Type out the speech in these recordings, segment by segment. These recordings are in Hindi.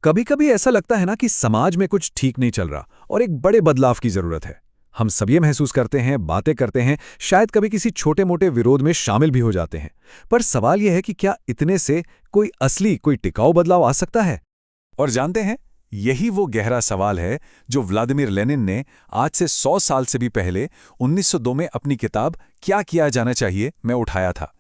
कभी कभी ऐसा लगता है ना कि समाज में कुछ ठीक नहीं चल रहा और एक बड़े बदलाव की जरूरत है। हम सब ये महसूस करते हैं, बातें करते हैं, शायद कभी किसी छोटे मोटे विरोध में शामिल भी हो जाते हैं। पर सवाल यह है कि क्या इतने से कोई टिकाऊ बदलाव आ सकता है? और जानते हैं, यही वो गहरा सवाल है जो व्लादिमीर लेनिन ने आज से 100 साल से भी पहले 1902 में अपनी किताब क्या किया जाना चाहिए में उठाया था।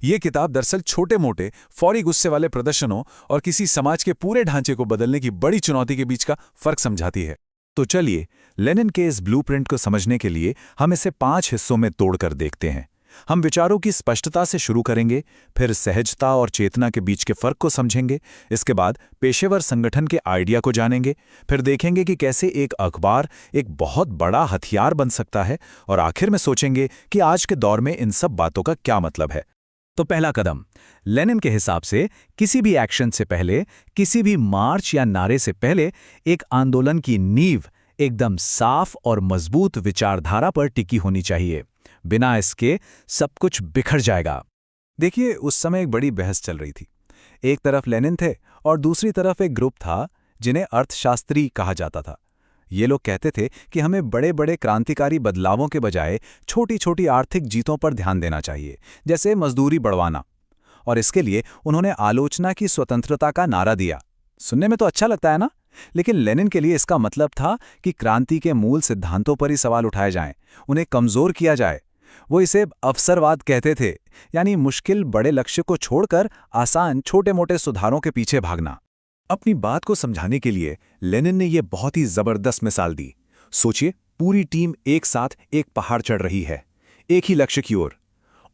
ये किताब दरअसल छोटे मोटे फौरी गुस्से वाले प्रदर्शनों और किसी समाज के पूरे ढांचे को बदलने की बड़ी चुनौती के बीच का फर्क समझाती है। तो चलिए, लेनिन के इस ब्लूप्रिंट को समझने के लिए हम इसे 5 हिस्सों में तोड़कर देखते हैं। हम विचारों की स्पष्टता से शुरू करेंगे, फिर सहजता और चेतना के बीच के फर्क को समझेंगे, इसके बाद पेशेवर संगठन के आइडिया को जानेंगे, फिर देखेंगे कि कैसे एक अखबार एक बहुत बड़ा हथियार बन सकता है, और आखिर में सोचेंगे कि आज के दौर में इन सब बातों का क्या मतलब है। तो पहला कदम, लेनिन के हिसाब से किसी भी एक्शन से पहले, किसी भी मार्च या नारे से पहले एक आंदोलन की नींव एकदम साफ और मजबूत विचारधारा पर टिकी होनी चाहिए। बिना इसके सब कुछ बिखर जाएगा। देखिए, उस समय एक बड़ी बहस चल रही थी। एक तरफ लेनिन थे और दूसरी तरफ एक ग्रुप था जिन्हें अर्थशास्त्री कहा जाता था। ये लोग कहते थे कि हमें बड़े बड़े क्रांतिकारी बदलावों के बजाय छोटी छोटी आर्थिक जीतों पर ध्यान देना चाहिए, जैसे मजदूरी बढ़वाना। और इसके लिए उन्होंने आलोचना की स्वतंत्रता का नारा दिया। सुनने में तो अच्छा लगता है ना, लेकिन लेनिन के लिए इसका मतलब था कि क्रांति के मूल सिद्धांतों पर ही सवाल उठाए जाएं, उन्हें कमजोर किया जाए। वो इसे अवसरवाद कहते थे, यानी मुश्किल बड़े लक्ष्य को छोड़कर आसान छोटे मोटे सुधारों के पीछे भागना। अपनी बात को समझाने के लिए लेनिन ने यह बहुत ही जबरदस्त मिसाल दी। सोचिए, पूरी टीम एक साथ एक पहाड़ चढ़ रही है, एक ही लक्ष्य की ओर,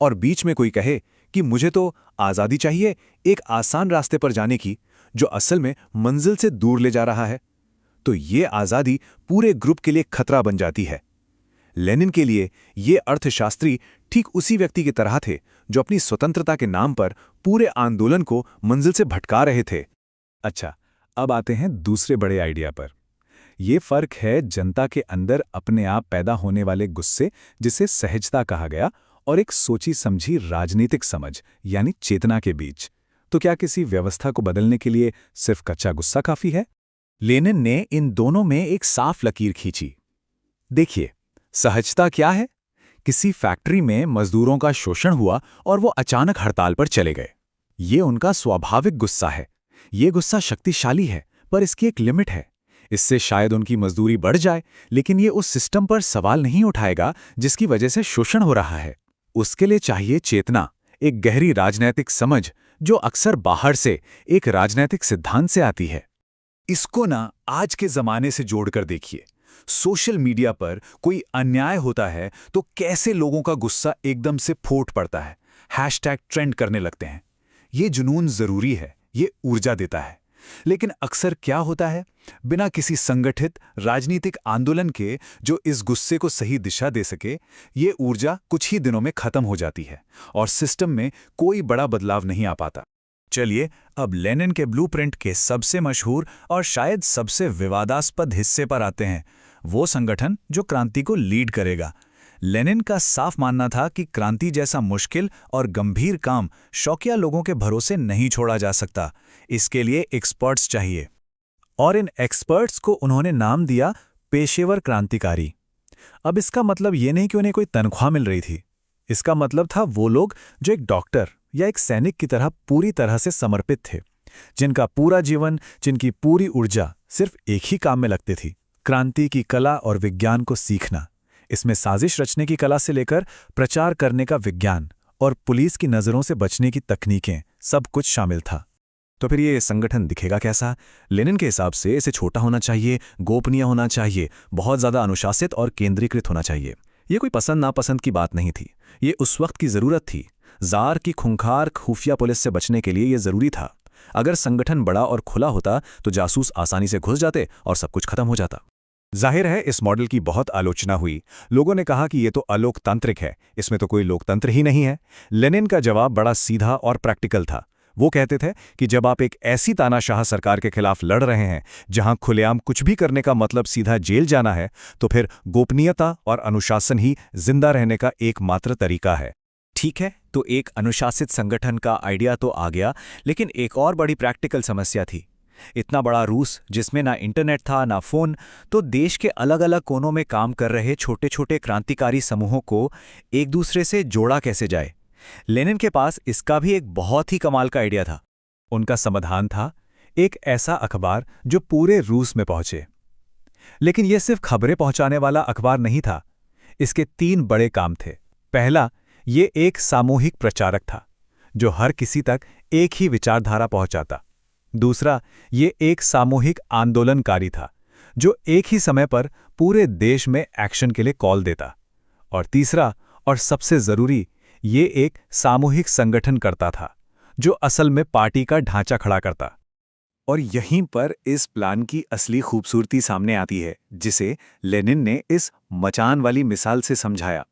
और बीच में कोई कहे कि मुझे तो आज़ादी चाहिए एक आसान रास्ते पर जाने की, जो असल में मंजिल से दूर ले जा रहा है। तो ये आज़ादी पूरे ग्रुप के लिए खतरा बन जाती है। लेनिन के लिए ये अर्थशास्त्री ठीक उसी व्यक्ति की तरह थे जो अपनी स्वतंत्रता के नाम पर पूरे आंदोलन को मंजिल से भटका रहे थे। अच्छा, अब आते हैं दूसरे बड़े आइडिया पर। यह फर्क है जनता के अंदर अपने आप पैदा होने वाले गुस्से, जिसे सहजता कहा गया, और एक सोची समझी राजनीतिक समझ यानी चेतना के बीच। तो क्या किसी व्यवस्था को बदलने के लिए सिर्फ कच्चा गुस्सा काफी है? लेनिन ने इन दोनों में एक साफ लकीर खींची। देखिए, सहजता क्या है? किसी फैक्ट्री में मजदूरों का शोषण हुआ और वो अचानक हड़ताल पर चले गए। ये उनका स्वाभाविक गुस्सा है। ये गुस्सा शक्तिशाली है, पर इसकी एक लिमिट है। इससे शायद उनकी मजदूरी बढ़ जाए, लेकिन ये उस सिस्टम पर सवाल नहीं उठाएगा जिसकी वजह से शोषण हो रहा है। उसके लिए चाहिए चेतना, एक गहरी राजनैतिक समझ जो अक्सर बाहर से, एक राजनैतिक सिद्धांत से आती है। इसको ना आज के जमाने से जोड़कर देखिए। सोशल मीडिया पर कोई अन्याय होता है तो कैसे लोगों का गुस्सा एकदम से फूट पड़ता है, हैशटैग ट्रेंड करने लगते हैं। ये जुनून जरूरी है, ये ऊर्जा देता है। लेकिन अक्सर क्या होता है, बिना किसी संगठित राजनीतिक आंदोलन के जो इस गुस्से को सही दिशा दे सके, ये ऊर्जा कुछ ही दिनों में खत्म हो जाती है और सिस्टम में कोई बड़ा बदलाव नहीं आ पाता। चलिए, अब लेनिन के ब्लूप्रिंट के सबसे मशहूर और शायद सबसे विवादास्पद हिस्से पर आते हैं, वो संगठन जो क्रांति को लीड करेगा। लेनिन का साफ मानना था कि क्रांति जैसा मुश्किल और गंभीर काम शौकिया लोगों के भरोसे नहीं छोड़ा जा सकता। इसके लिए एक्सपर्ट्स चाहिए, और इन एक्सपर्ट्स को उन्होंने नाम दिया पेशेवर क्रांतिकारी। अब इसका मतलब ये नहीं कि उन्हें कोई तनख्वाह मिल रही थी। इसका मतलब था वो लोग जो एक डॉक्टर या एक सैनिक की तरह पूरी तरह से समर्पित थे, जिनका पूरा जीवन, जिनकी पूरी ऊर्जा सिर्फ एक ही काम में लगती थी, क्रांति की कला और विज्ञान को सीखना। इसमें साजिश रचने की कला से लेकर प्रचार करने का विज्ञान और पुलिस की नज़रों से बचने की तकनीकें, सब कुछ शामिल था। तो फिर ये संगठन दिखेगा कैसा? लेनिन के हिसाब से इसे छोटा होना चाहिए, गोपनीय होना चाहिए, बहुत ज़्यादा अनुशासित और केंद्रीकृत होना चाहिए। ये कोई पसंद नापसंद की बात नहीं थी, ये उस वक्त की ज़रूरत थी। ज़ार की खूंखार खुफिया पुलिस से बचने के लिए ये ज़रूरी था। अगर संगठन बड़ा और खुला होता तो जासूस आसानी से घुस जाते और सब कुछ खत्म हो जाता। जाहिर है, इस मॉडल की बहुत आलोचना हुई। लोगों ने कहा कि ये तो अलोकतांत्रिक है, इसमें तो कोई लोकतंत्र ही नहीं है। लेनिन का जवाब बड़ा सीधा और प्रैक्टिकल था। वो कहते थे कि जब आप एक ऐसी तानाशाह सरकार के खिलाफ लड़ रहे हैं जहां खुलेआम कुछ भी करने का मतलब सीधा जेल जाना है, तो फिर गोपनीयता और अनुशासन ही जिंदा रहने का एकमात्र तरीका है। ठीक है, तो एक अनुशासित संगठन का आइडिया तो आ गया, लेकिन एक और बड़ी प्रैक्टिकल समस्या थी। इतना बड़ा रूस जिसमें ना इंटरनेट था ना फोन, तो देश के अलग अलग कोनों में काम कर रहे छोटे छोटे क्रांतिकारी समूहों को एक दूसरे से जोड़ा कैसे जाए। लेनिन के पास इसका भी एक बहुत ही कमाल का आइडिया था। उनका समाधान था एक ऐसा अखबार जो पूरे रूस में पहुंचे। लेकिन यह सिर्फ खबरें पहुंचाने वाला अखबार नहीं था। इसके 3 बड़े काम थे। पहला, ये एक सामूहिक प्रचारक था जो हर किसी तक एक ही विचारधारा पहुंचाता। दूसरा, ये एक सामूहिक आंदोलनकारी था जो एक ही समय पर पूरे देश में एक्शन के लिए कॉल देता। और तीसरा और सबसे जरूरी, ये एक सामूहिक संगठन करता था जो असल में पार्टी का ढांचा खड़ा करता। और यहीं पर इस प्लान की असली खूबसूरती सामने आती है, जिसे लेनिन ने इस मचान वाली मिसाल से समझाया।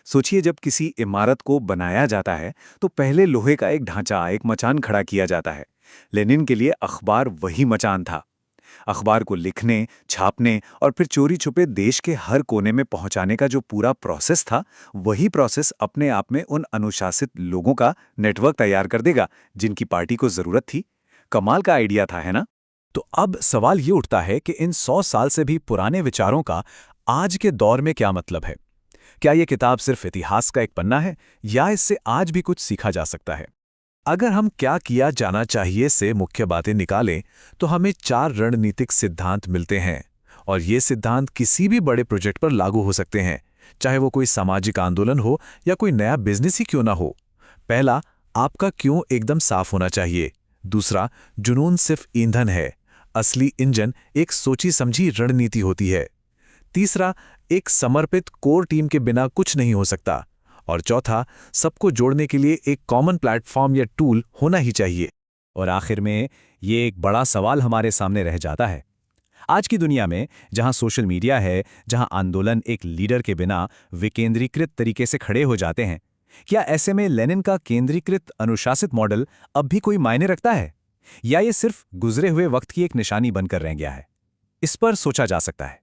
सोचिए, जब किसी इमारत को बनाया जाता है तो पहले लोहे का एक ढांचा, एक मचान खड़ा किया जाता है। लेनिन के लिए अखबार वही मचान था। अखबार को लिखने, छापने और फिर चोरी छुपे देश के हर कोने में पहुंचाने का जो पूरा प्रोसेस था, वही प्रोसेस अपने आप में उन अनुशासित लोगों का नेटवर्क तैयार कर देगा जिनकी पार्टी को जरूरत थी। कमाल का आइडिया था, है ना? तो अब सवाल ये उठता है कि इन 100 साल से भी पुराने विचारों का आज के दौर में क्या मतलब है? क्या ये किताब सिर्फ इतिहास का एक पन्ना है, या इससे आज भी कुछ सीखा जा सकता है? अगर हम क्या किया जाना चाहिए से मुख्य बातें निकालें तो हमें 4 रणनीतिक सिद्धांत मिलते हैं। और ये सिद्धांत किसी भी बड़े प्रोजेक्ट पर लागू हो सकते हैं, चाहे वो कोई सामाजिक आंदोलन हो या कोई नया बिजनेस ही क्यों ना हो। पहला, आपका क्यों एकदम साफ होना चाहिए। दूसरा, जुनून सिर्फ ईंधन है, असली इंजन एक सोची समझी रणनीति होती है। तीसरा, एक समर्पित कोर टीम के बिना कुछ नहीं हो सकता। और चौथा, सबको जोड़ने के लिए एक कॉमन प्लेटफॉर्म या टूल होना ही चाहिए। और आखिर में ये एक बड़ा सवाल हमारे सामने रह जाता है। आज की दुनिया में जहां सोशल मीडिया है, जहां आंदोलन एक लीडर के बिना विकेंद्रीकृत तरीके से खड़े हो जाते हैं, क्या ऐसे में लेनिन का केंद्रीकृत अनुशासित मॉडल अब भी कोई मायने रखता है, या ये सिर्फ गुजरे हुए वक्त की एक निशानी बनकर रह गया है? इस पर सोचा जा सकता है।